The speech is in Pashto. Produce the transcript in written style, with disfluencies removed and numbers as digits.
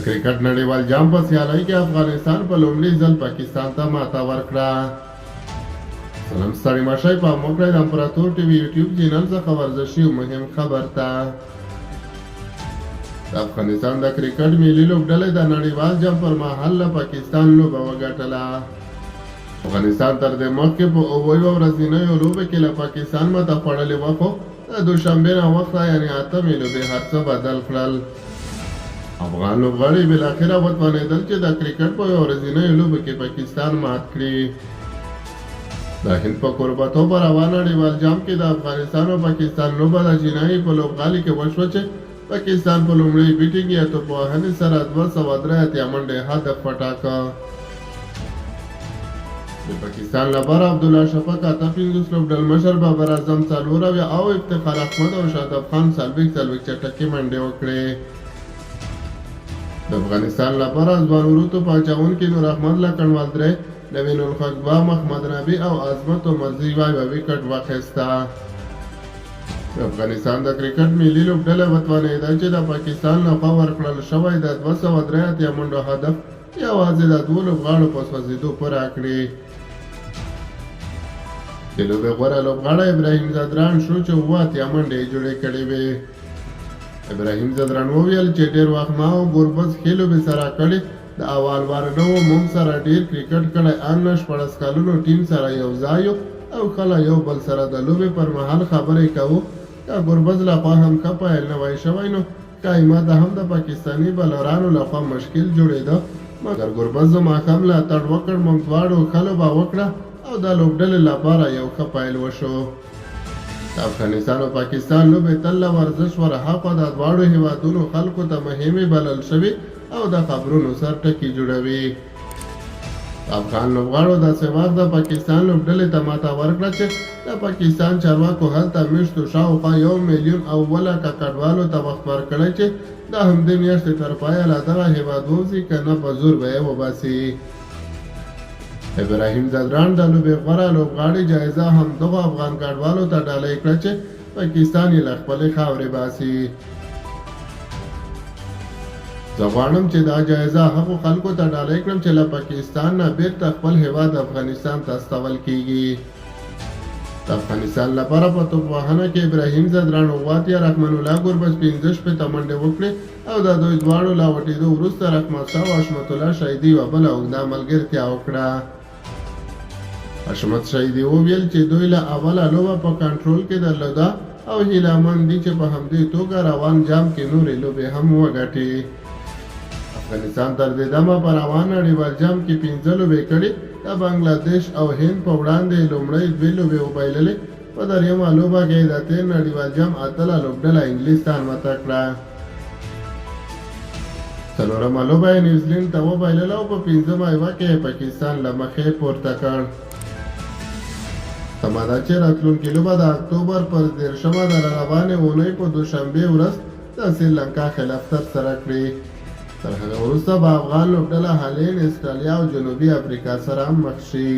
کرکټ نړیوال جام په سیالۍ کې افغانستان په لومړي ځل پاکستان ته ماته ورکړه. سلام ستړي مشئ په موږ د امپراتور ټي وي یوټیوب چینل څخه ورزشي او مهم خبر ته. د افغانستان د کرکټ ملي لوبډلې د نړیوال جام پر مهال له پاکستان لوبه وګټله. افغانستان تر دې مخکې په اوویو ورځنیو لوبو کې له پاکستان ماته خوړلې وه، خو د دوشنبې نه وروسته یعنې اتمې لوبې هر څه بدل کړل. افغان لوبغاړي بالاخره وتوانېدل چې د کرکټ په یوه ورځنیو لوبو کې پاکستان مات کړي. د هند په کوربهتوب روان نړیوال جام کې د افغانستان او پاکستان لوبه د چینایي په لوبغالي کې وشوه چې پاکستان په لومړۍ بیټینګ یا توپوهنې سره 283 منډې هدف وټاکه. د پاکستان لپاره عبدالله شفق 58 لوبډل مشر بابر اعظم 4 او افتخار احمد او شاداب خان 40 چټکې منډې وکړې. د افغانستان لپاره ځوان وروتو پاچاونکي نور احمد لکنوال 3، نوین الخطبه محمد نبی او عظمت و مزی یوه وکټ واخیسته. د افغانستان د کرکټ ملي لوبډله وتوانېده چې د پاکستان لخوا ورکړل شوی د 283 منډو هدف یوازې د 2 لوبغاړو په سوځېدو پوره کړي. د لوبې غوره لوبغاړی ابراهیم ځدران شو چې 7 منډې جوړې کړې وې. ابراهیم ځدران وویل چې ډېر وخت ما او ګوربز ښې لوبې سره کړې. د اول وار نه و موږ سره ډېر کرکټ کړی، ان 14 کلونو ټیم سره یو ځای او کله یو بل سره د لوبې پر مهال خبرې کوو. که ګوربز لخوا هم ښه پیل نه وای شوی نو قایمه هم د پاکستاني بالرانو لخوا مشکل جوړېده، مګر ګوربز ماښام ملاتړ وکړ، موږ دواړو ښه لوبه وکړه او د لوبډلې لپاره یو ښه پیل وشو. د افغانستان او پاکستان لوبې تل له ورزش ورهاخوا د دواړو هیوادونو خلکو ته مهمې بلل شوي او د خبرونو سر ټکي جوړوي. افغان لوبغاړو داسې وخت د پاکستان لوبډلې ته ماته ورکړه چې د پاکستان چارواکو هلته میاشتو شاوخوا 1 میلیون او 7 کډوالو ته وخت ورکړی چې د همدې میاشتې تر پایه له دغه هیواد ووځي، که نه په زور به یې وباسي. ابراهیم ځدران د لوبې غوره لوبغاړي جایزه هم دغو افغان کډوالو ته ډالۍ کړه چې پاکستان یې له خپلې خاورې باسي. زه غواړم چې دا جایزه هغو خلکو ته ډالۍ کړم چې له پاکستان نه بیرته خپل هیواد افغانستان ته استول کیږي. د افغانستان لپاره په توپوهنه کې ابراهیم ځدران 7، رحمان الله ګوربز 15 منډې وکړې او د دوی دواړو لا وټېدو وروسته رحمت شاه او حشمت الله شهیدي یوه بله اوږده ملګرتیا وکړه. حشمت شهیدي وویل چې دوی له اوله لوبه په کنټرول کې درلوده او هیله مند دي چې په همدې توګه روان جام کې نورې لوبې هم وګټي. افغانستان تر دې دمه په روان نړیوال جام کې 15 لوبې کړي. د بنګلادیش او هند په وړاندې لومړۍ 2 لوبې وبایللې. په دریمه لوبه کې د 13 نړیوال جام اتله لوبډله انګلستان ماته کړه. څلورمه لوبه یې نیوزیلینډ ته وبایلله او په 5مه یوه کې پاکستان له مخې پورته کړ. سمه ده چې راتلونکې لوبه د اکتوبر پر 13مه د روانې اونۍ په دوشنبې ورځ د سریلانکا خلاف ترسره کړي. تر هغه وروسته به افغان لوبډله هالند، استرالیا او جنوبي افریقا سره مخ شي.